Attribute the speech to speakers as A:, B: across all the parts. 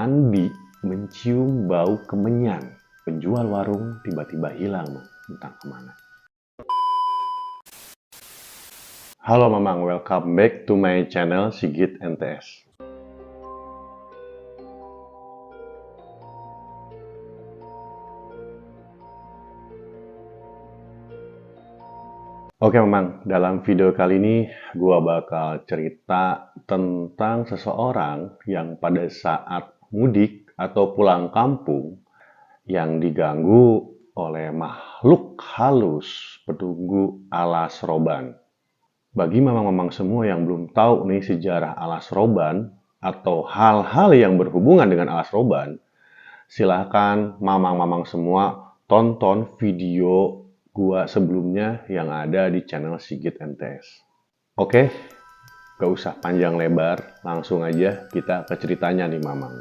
A: Andi mencium bau kemenyan. Penjual warung tiba-tiba hilang, entah kemana. Halo Mamang, welcome back to my channel Sigit NTS. Oke Mamang, dalam video kali ini gua bakal cerita tentang seseorang yang pada saat mudik atau pulang kampung yang diganggu oleh makhluk halus penunggu alas roban. Bagi mamang-mamang semua yang belum tahu nih sejarah alas roban atau hal-hal yang berhubungan dengan alas roban, silahkan mamang-mamang semua tonton video gua sebelumnya yang ada di channel Sigit NTS. Oke, gak usah panjang lebar, langsung aja kita ke ceritanya nih mamang.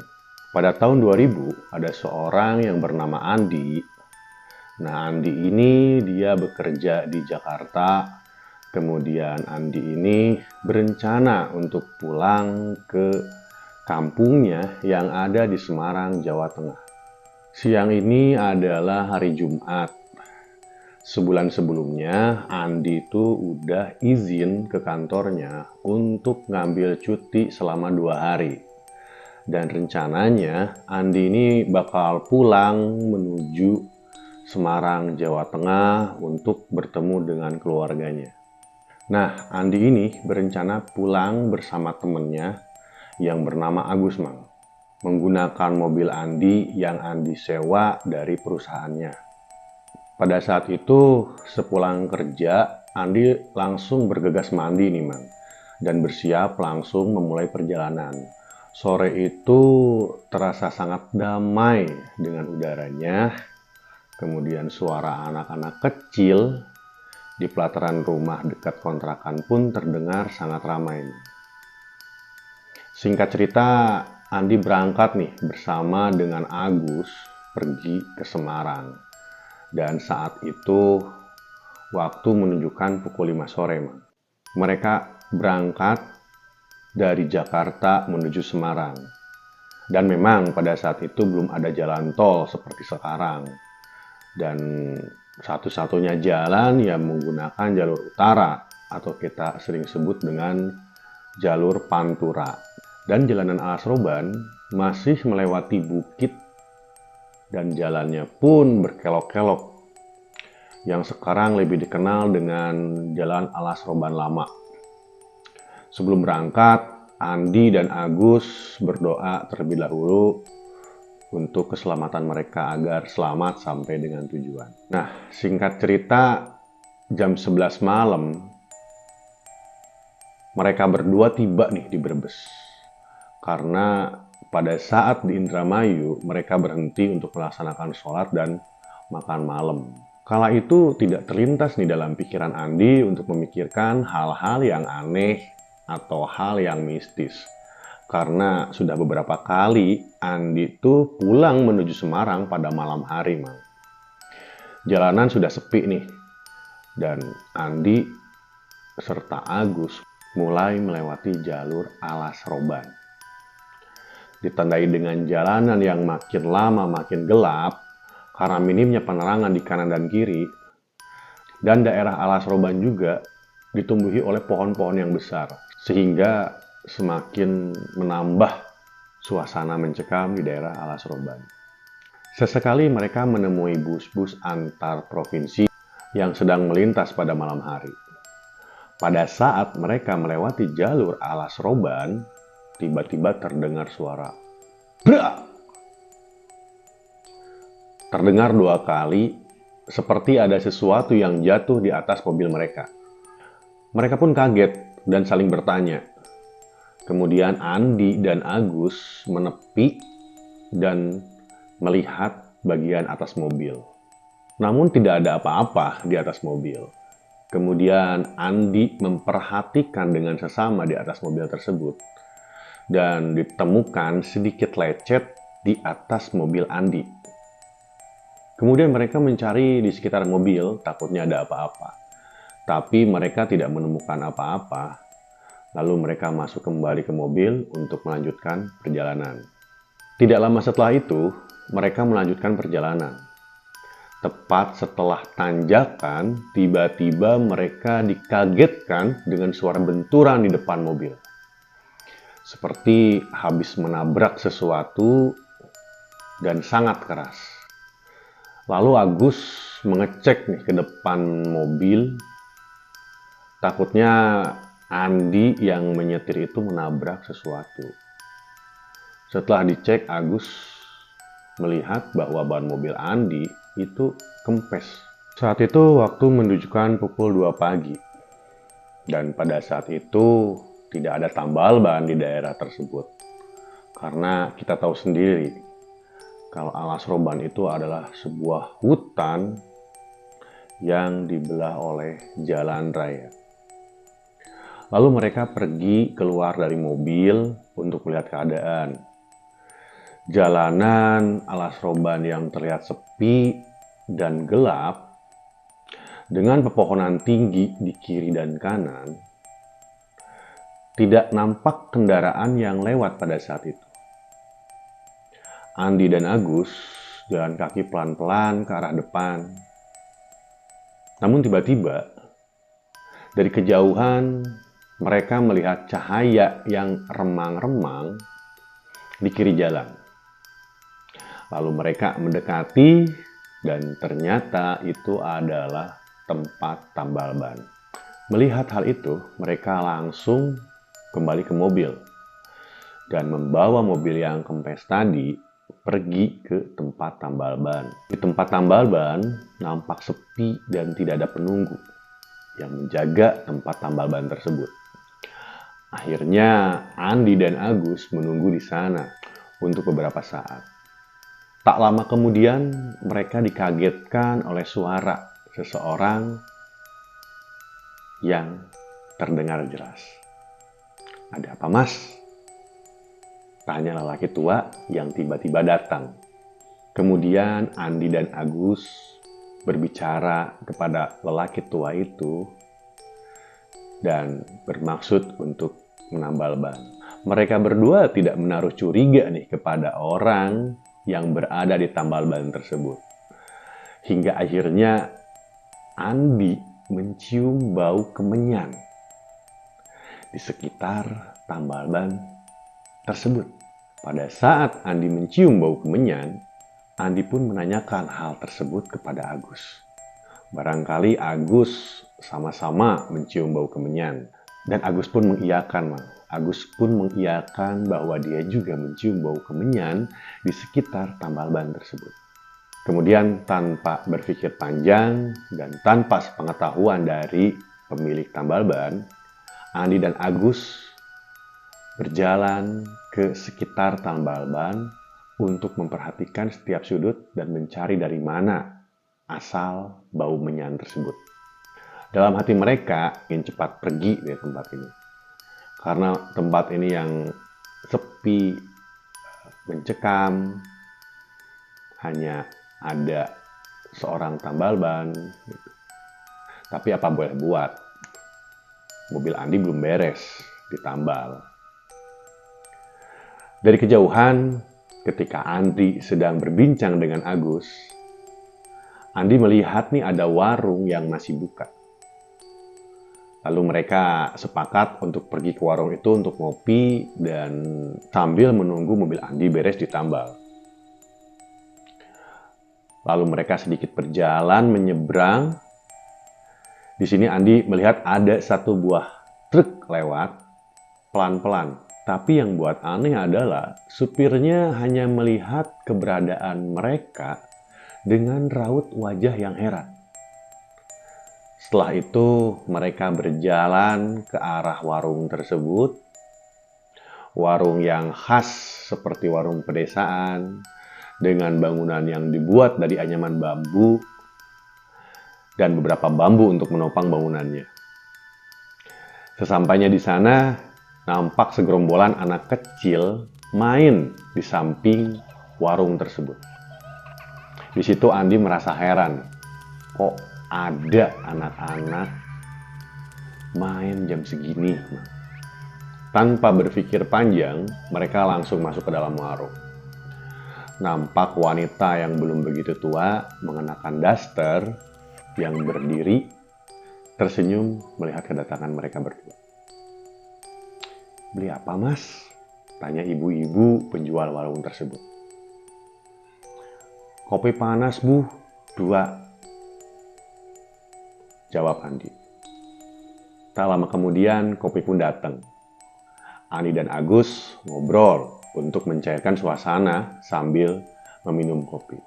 A: Pada tahun 2000 ada seorang yang bernama Andi. Nah, Andi ini dia bekerja di Jakarta. Kemudian Andi ini berencana untuk pulang ke kampungnya yang ada di Semarang, Jawa Tengah. Siang ini adalah hari Jumat. Sebulan sebelumnya, Andi itu udah izin ke kantornya untuk ngambil cuti selama 2 hari. Dan rencananya, Andi ini bakal pulang menuju Semarang, Jawa Tengah untuk bertemu dengan keluarganya. Nah, Andi ini berencana pulang bersama temennya yang bernama Agus, Mang. Menggunakan mobil Andi yang Andi sewa dari perusahaannya. Pada saat itu, sepulang kerja, Andi langsung bergegas mandi nih, Mang. Dan bersiap langsung memulai perjalanan. Sore itu terasa sangat damai dengan udaranya. Kemudian suara anak-anak kecil di pelataran rumah dekat kontrakan pun terdengar sangat ramai. Singkat cerita, Andi berangkat nih bersama dengan Agus pergi ke Semarang. Dan saat itu waktu menunjukkan pukul 5 sore, Mang. Mereka berangkat dari Jakarta menuju Semarang. Dan memang pada saat itu belum ada jalan tol seperti sekarang. Dan satu-satunya jalan yang menggunakan jalur utara atau kita sering sebut dengan jalur Pantura. Dan jalanan alas roban masih melewati bukit dan jalannya pun berkelok-kelok yang sekarang lebih dikenal dengan Jalan Alas Roban Lama. Sebelum berangkat, Andi dan Agus berdoa terlebih dahulu untuk keselamatan mereka agar selamat sampai dengan tujuan. Nah, singkat cerita, jam 11 malam, mereka berdua tiba nih di Brebes. Karena pada saat di Indramayu, mereka berhenti untuk melaksanakan sholat dan makan malam. Kala itu tidak terlintas nih dalam pikiran Andi untuk memikirkan hal-hal yang aneh atau hal yang mistis. Karena sudah beberapa kali Andi itu pulang menuju Semarang pada malam hari, Mang. Jalanan sudah sepi nih. Dan Andi serta Agus mulai melewati jalur alas roban. Ditandai dengan jalanan yang makin lama makin gelap karena minimnya penerangan di kanan dan kiri, dan daerah alas roban juga ditumbuhi oleh pohon-pohon yang besar, sehingga semakin menambah suasana mencekam di daerah alas roban. Sesekali mereka menemui bus-bus antar provinsi yang sedang melintas pada malam hari. Pada saat mereka melewati jalur alas roban, tiba-tiba terdengar suara brak. Terdengar 2 kali, seperti ada sesuatu yang jatuh di atas mobil mereka. Mereka pun kaget dan saling bertanya. Kemudian Andi dan Agus menepi dan melihat bagian atas mobil. Namun tidak ada apa-apa di atas mobil. Kemudian Andi memperhatikan dengan sesama di atas mobil tersebut. Dan ditemukan sedikit lecet di atas mobil Andi. Kemudian mereka mencari di sekitar mobil, takutnya ada apa-apa. Tapi mereka tidak menemukan apa-apa. Lalu mereka masuk kembali ke mobil untuk melanjutkan perjalanan. Tidak lama setelah itu, mereka melanjutkan perjalanan. Tepat setelah tanjakan, tiba-tiba mereka dikagetkan dengan suara benturan di depan mobil. Seperti habis menabrak sesuatu dan sangat keras. Lalu Agus mengecek nih ke depan mobil. Takutnya Andi yang menyetir itu menabrak sesuatu. Setelah dicek, Agus melihat bahwa ban mobil Andi itu kempes. Saat itu waktu menunjukkan pukul 2 pagi. Dan pada saat itu tidak ada tambal ban di daerah tersebut. Karena kita tahu sendiri, kalau Alas Roban itu adalah sebuah hutan yang dibelah oleh jalan raya. Lalu mereka pergi keluar dari mobil untuk melihat keadaan. Jalanan Alas Roban yang terlihat sepi dan gelap, dengan pepohonan tinggi di kiri dan kanan, tidak nampak kendaraan yang lewat pada saat itu. Andi dan Agus jalan kaki pelan-pelan ke arah depan. Namun tiba-tiba, dari kejauhan, mereka melihat cahaya yang remang-remang di kiri jalan. Lalu mereka mendekati dan ternyata itu adalah tempat tambal ban. Melihat hal itu, mereka langsung kembali ke mobil dan membawa mobil yang kempes tadi pergi ke tempat tambal ban. Di tempat tambal ban nampak sepi dan tidak ada penunggu yang menjaga tempat tambal ban tersebut. Akhirnya Andi dan Agus menunggu di sana untuk beberapa saat. Tak lama kemudian mereka dikagetkan oleh suara seseorang yang terdengar jelas. "Ada apa, Mas?" tanya lelaki tua yang tiba-tiba datang. Kemudian Andi dan Agus berbicara kepada lelaki tua itu dan bermaksud untuk menambal ban. Mereka berdua tidak menaruh curiga nih kepada orang yang berada di tambal ban tersebut. Hingga akhirnya Andi mencium bau kemenyan di sekitar tambal ban tersebut. Pada saat Andi mencium bau kemenyan, Andi pun menanyakan hal tersebut kepada Agus. Barangkali Agus sama-sama mencium bau kemenyan. Dan Agus pun mengiyakan, Mang. Agus pun mengiyakan bahwa dia juga mencium bau kemenyan di sekitar tambal ban tersebut. Kemudian tanpa berpikir panjang dan tanpa sepengetahuan dari pemilik tambal ban, Andi dan Agus berjalan ke sekitar tambal ban untuk memperhatikan setiap sudut dan mencari dari mana asal bau menyan tersebut. Dalam hati mereka ingin cepat pergi dari tempat ini. Karena tempat ini yang sepi, mencekam, hanya ada seorang tambal ban. Gitu. Tapi apa boleh buat, mobil Andi belum beres ditambal. Dari kejauhan, ketika Andi sedang berbincang dengan Agus, Andi melihat nih ada warung yang masih buka. Lalu mereka sepakat untuk pergi ke warung itu untuk ngopi dan sambil menunggu mobil Andi beres ditambal. Lalu mereka sedikit berjalan menyeberang. Di sini Andi melihat ada satu buah truk lewat pelan-pelan. Tapi yang buat aneh adalah supirnya hanya melihat keberadaan mereka dengan raut wajah yang heran. Setelah itu mereka berjalan ke arah warung tersebut. Warung yang khas seperti warung pedesaan dengan bangunan yang dibuat dari anyaman bambu dan beberapa bambu untuk menopang bangunannya. Sesampainya di sana, nampak segerombolan anak kecil main di samping warung tersebut. Di situ Andi merasa heran, kok ada anak-anak main jam segini? Tanpa berpikir panjang, mereka langsung masuk ke dalam warung. nampak wanita yang belum begitu tua mengenakan daster yang berdiri tersenyum melihat kedatangan mereka berdua. "Beli apa, Mas?" tanya ibu-ibu penjual warung tersebut. "Kopi panas, Bu, 2," jawab Andi. Tak lama kemudian kopi pun datang. Andi dan Agus ngobrol untuk mencairkan suasana sambil meminum kopi.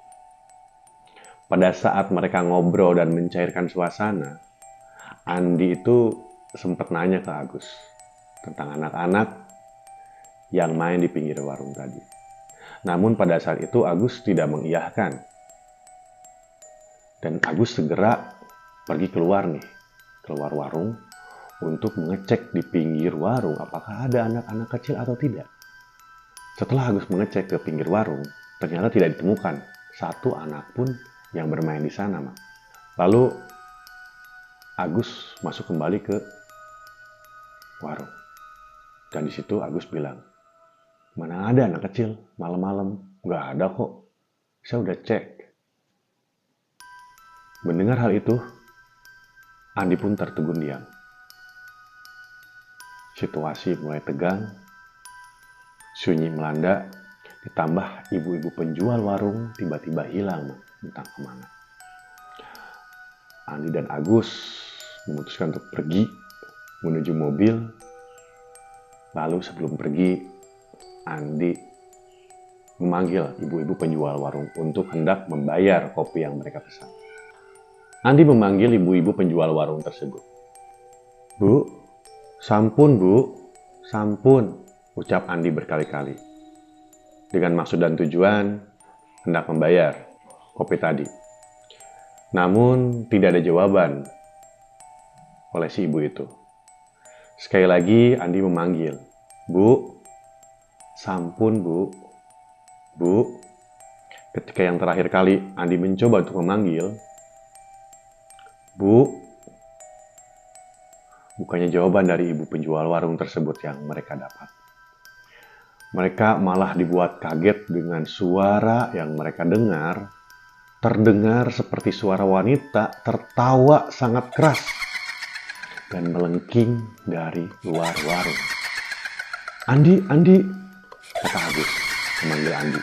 A: Pada saat mereka ngobrol dan mencairkan suasana, Andi itu sempat nanya ke Agus tentang anak-anak yang main di pinggir warung tadi. Namun pada saat itu Agus tidak mengiyahkan. Dan Agus segera pergi keluar warung untuk mengecek di pinggir warung apakah ada anak-anak kecil atau tidak. Setelah Agus mengecek ke pinggir warung, ternyata tidak ditemukan satu anak pun yang bermain di sana, Mak. Lalu Agus masuk kembali ke warung. Dan di situ Agus bilang, "Mana ada anak kecil malam-malam? Nggak ada kok. Saya udah cek." Mendengar hal itu, Andi pun tertegun diam. Situasi mulai tegang, sunyi melanda, ditambah ibu-ibu penjual warung tiba-tiba hilang, entah kemana. Andi dan Agus memutuskan untuk pergi menuju mobil. Lalu sebelum pergi, Andi memanggil ibu-ibu penjual warung untuk hendak membayar kopi yang mereka pesan. Andi memanggil ibu-ibu penjual warung tersebut. "Bu, sampun Bu, sampun," ucap Andi berkali-kali. Dengan maksud dan tujuan hendak membayar kopi tadi. Namun tidak ada jawaban oleh si ibu itu. Sekali lagi Andi memanggil, "Bu, sampun Bu, Bu." Ketika yang terakhir kali Andi mencoba untuk memanggil, "Bu," bukannya jawaban dari ibu penjual warung tersebut yang mereka dapat. Mereka malah dibuat kaget dengan suara yang mereka dengar, terdengar seperti suara wanita tertawa sangat keras dan melengking dari luar warung. "Andi, Andi," kata Agus memanggil Andi.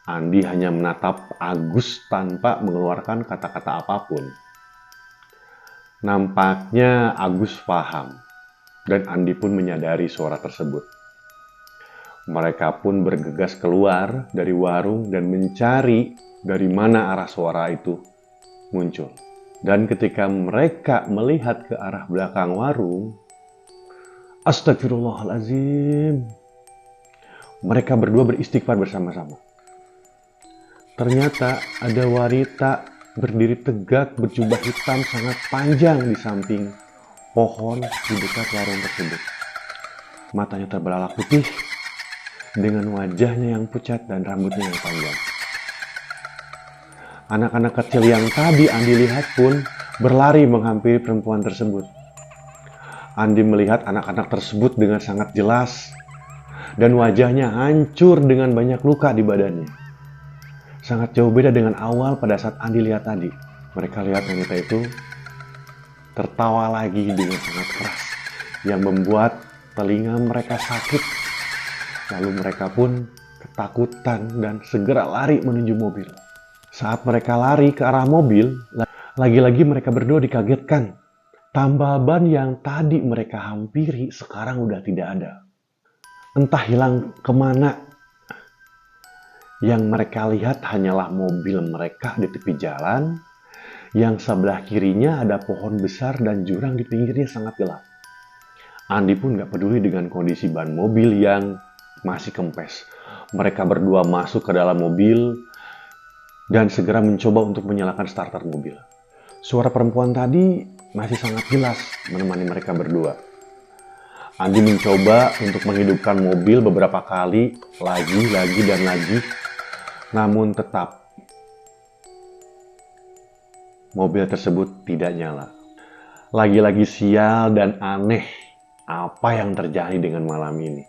A: Andi hanya menatap Agus tanpa mengeluarkan kata-kata apapun. Nampaknya Agus paham dan Andi pun menyadari suara tersebut. Mereka pun bergegas keluar dari warung dan mencari dari mana arah suara itu muncul. Dan ketika mereka melihat ke arah belakang warung, astagfirullahaladzim, mereka berdua beristighfar bersama-sama. Ternyata ada wanita berdiri tegak berjubah hitam sangat panjang di samping pohon di dekat warung tersebut. Matanya terbelalak putih dengan wajahnya yang pucat dan rambutnya yang panjang. Anak-anak kecil yang tadi Andi lihat pun berlari menghampiri perempuan tersebut. Andi melihat anak-anak tersebut dengan sangat jelas dan wajahnya hancur dengan banyak luka di badannya. Sangat jauh beda dengan awal pada saat Andi lihat tadi. Mereka lihat wanita itu tertawa lagi dengan sangat keras yang membuat telinga mereka sakit. Lalu mereka pun ketakutan dan segera lari menuju mobil. Saat mereka lari ke arah mobil, lagi-lagi mereka berdua dikagetkan. Tambal ban yang tadi mereka hampiri sekarang udah tidak ada. Entah hilang kemana. Yang mereka lihat hanyalah mobil mereka di tepi jalan, yang sebelah kirinya ada pohon besar dan jurang di pinggirnya sangat gelap. Andi pun gak peduli dengan kondisi ban mobil yang masih kempes. Mereka berdua masuk ke dalam mobil dan segera mencoba untuk menyalakan starter mobil. Suara perempuan tadi masih sangat jelas menemani mereka berdua. Andi mencoba untuk menghidupkan mobil beberapa kali, lagi dan lagi. Namun tetap mobil tersebut tidak nyala. Lagi-lagi sial dan aneh apa yang terjadi dengan malam ini.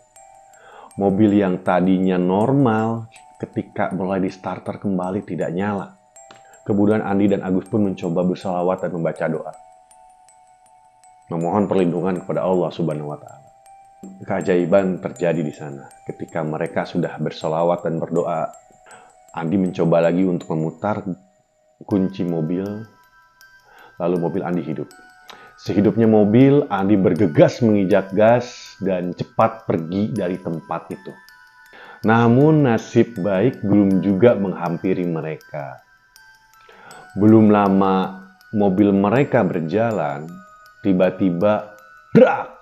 A: Mobil yang tadinya normal ketika mulai di starter kembali tidak nyala. Kemudian Andi dan Agus pun mencoba berselawat dan membaca doa, memohon perlindungan kepada Allah Subhanahu wa Ta'ala. Keajaiban terjadi di sana. Ketika mereka sudah berselawat dan berdoa, Andi mencoba lagi untuk memutar kunci mobil, lalu mobil Andi hidup. Sehidupnya mobil, Andi bergegas menginjak gas dan cepat pergi dari tempat itu. Namun nasib baik belum juga menghampiri mereka. Belum lama mobil mereka berjalan, tiba-tiba brak!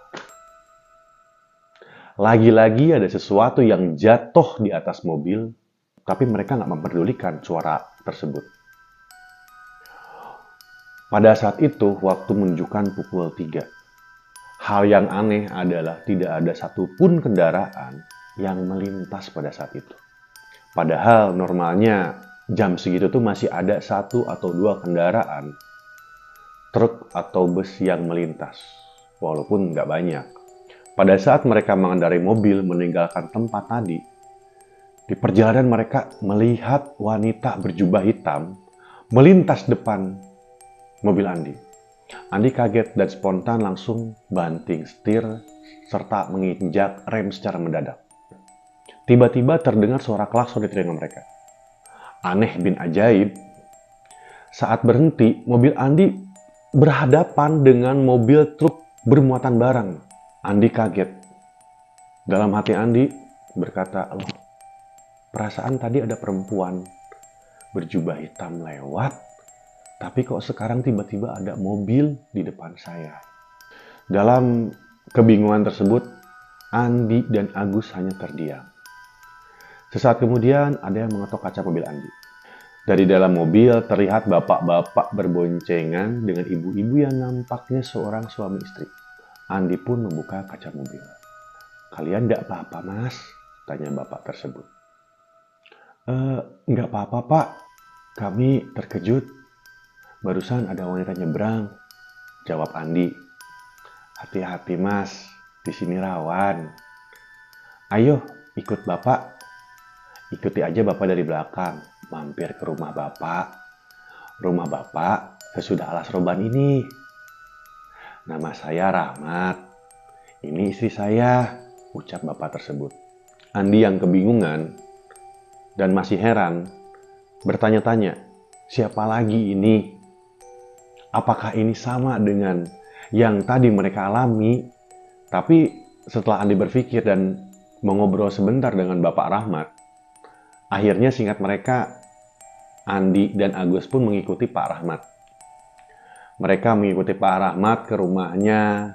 A: Lagi-lagi ada sesuatu yang jatuh di atas mobil, tapi mereka nggak memperdulikan suara tersebut. Pada saat itu, waktu menunjukkan pukul 3. Hal yang aneh adalah tidak ada satupun kendaraan yang melintas pada saat itu. Padahal normalnya jam segitu tuh masih ada 1 atau 2 kendaraan, truk atau bus yang melintas, walaupun nggak banyak. Pada saat mereka mengendarai mobil meninggalkan tempat tadi, di perjalanan mereka melihat wanita berjubah hitam melintas depan mobil Andi. Andi kaget dan spontan langsung banting setir serta menginjak rem secara mendadak. Tiba-tiba terdengar suara klakson di telinga mereka. Aneh bin ajaib, saat berhenti, mobil Andi berhadapan dengan mobil truk bermuatan barang. Andi kaget. Dalam hati Andi berkata, "Loh, perasaan tadi ada perempuan berjubah hitam lewat, tapi kok sekarang tiba-tiba ada mobil di depan saya." Dalam kebingungan tersebut, Andi dan Agus hanya terdiam. Sesaat kemudian ada yang mengetok kaca mobil Andi. Dari dalam mobil terlihat bapak-bapak berboncengan dengan ibu-ibu yang nampaknya seorang suami istri. Andi pun membuka kaca mobil. "Kalian nggak apa-apa, Mas?" tanya bapak tersebut. Nggak apa-apa, Pak. Kami terkejut. Barusan ada wanita nyebrang," jawab Andi. "Hati-hati, Mas. Di sini rawan. Ayo, ikut Bapak. Ikuti aja Bapak dari belakang. Mampir ke rumah Bapak. Rumah Bapak sesudah alas roban ini. Nama saya Rahmat. Ini istri saya," ucap bapak tersebut. Andi yang kebingungan dan masih heran bertanya-tanya, siapa lagi ini? Apakah ini sama dengan yang tadi mereka alami? Tapi setelah Andi berpikir dan mengobrol sebentar dengan Bapak Rahmat, akhirnya singkat mereka, Andi dan Agus pun mengikuti Pak Rahmat. Mereka mengikuti Pak Rahmat ke rumahnya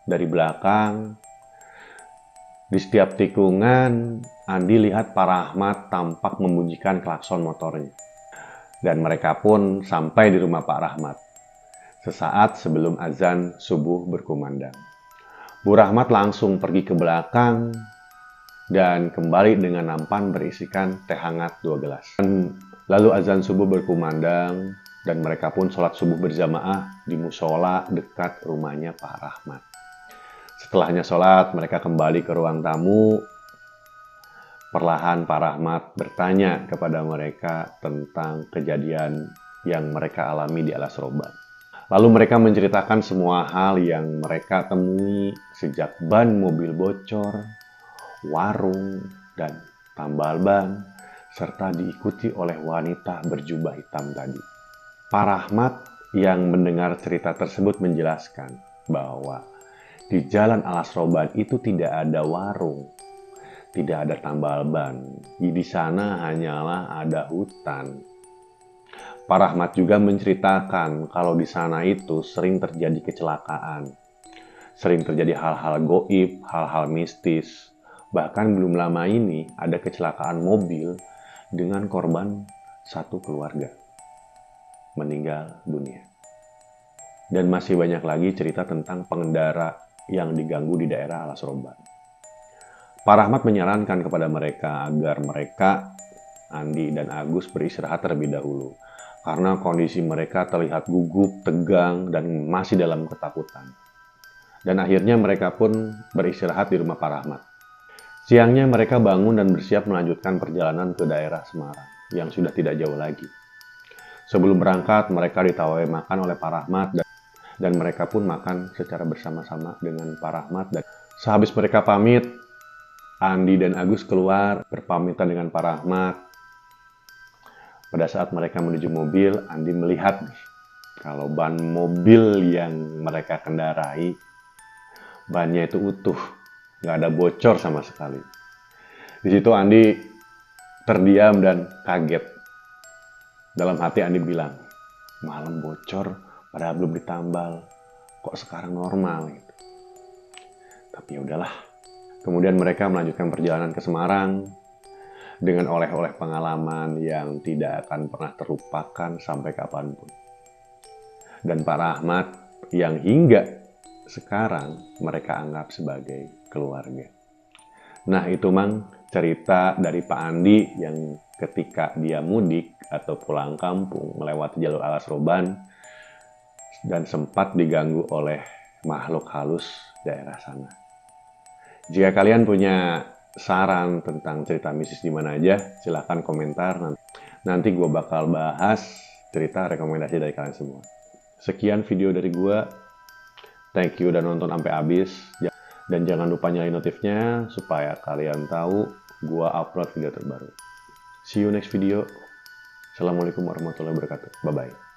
A: dari belakang. Di setiap tikungan, Andi lihat Pak Rahmat tampak membunyikan klakson motornya. Dan mereka pun sampai di rumah Pak Rahmat sesaat sebelum azan subuh berkumandang. Bu Rahmat langsung pergi ke belakang dan kembali dengan nampan berisikan teh hangat 2 gelas. Lalu azan subuh berkumandang dan mereka pun sholat subuh berjamaah di musola dekat rumahnya Pak Rahmat. Setelahnya sholat, mereka kembali ke ruang tamu. Perlahan Pak Rahmat bertanya kepada mereka tentang kejadian yang mereka alami di alas roban. Lalu mereka menceritakan semua hal yang mereka temui sejak ban mobil bocor, warung, dan tambal ban, serta diikuti oleh wanita berjubah hitam tadi. Pak Rahmat yang mendengar cerita tersebut menjelaskan bahwa di jalan alas roban itu tidak ada warung, tidak ada tambal ban. Di sana hanyalah ada hutan. Pak Rahmat juga menceritakan kalau di sana itu sering terjadi kecelakaan, sering terjadi hal-hal goib, hal-hal mistis. Bahkan belum lama ini ada kecelakaan mobil dengan korban satu keluarga meninggal dunia. Dan masih banyak lagi cerita tentang pengendara yang diganggu di daerah alas roban. Pak Rahmat menyarankan kepada mereka agar mereka, Andi dan Agus, beristirahat terlebih dahulu. Karena kondisi mereka terlihat gugup, tegang, dan masih dalam ketakutan. Dan akhirnya mereka pun beristirahat di rumah Pak Rahmat. Siangnya mereka bangun dan bersiap melanjutkan perjalanan ke daerah Semarang yang sudah tidak jauh lagi. Sebelum berangkat, mereka ditawari makan oleh Pak Rahmat dan mereka pun makan secara bersama-sama dengan Pak Rahmat. Dan sehabis mereka pamit, Andi dan Agus keluar berpamitan dengan Pak Rahmat. Pada saat mereka menuju mobil, Andi melihat kalau ban mobil yang mereka kendarai, bannya itu utuh, nggak ada bocor sama sekali. Di situ Andi terdiam dan kaget. Dalam hati Andi bilang, malam bocor, padahal belum ditambal, kok sekarang normal gitu. Tapi ya udahlah. Kemudian mereka melanjutkan perjalanan ke Semarang dengan oleh-oleh pengalaman yang tidak akan pernah terlupakan sampai kapanpun. Dan Pak Rahmat yang hingga sekarang mereka anggap sebagai keluarga. Nah itu Mang cerita dari Pak Andi yang ketika dia mudik atau pulang kampung melewati jalur Alas Roban dan sempat diganggu oleh makhluk halus daerah sana. Jika kalian punya saran tentang cerita mistis di mana aja, silahkan komentar. Nanti gue bakal bahas cerita rekomendasi dari kalian semua. Sekian video dari gue. Thank you udah nonton sampai habis. Dan jangan lupa nyalain notifnya supaya kalian tahu gue upload video terbaru. See you next video. Assalamualaikum warahmatullahi wabarakatuh. Bye-bye.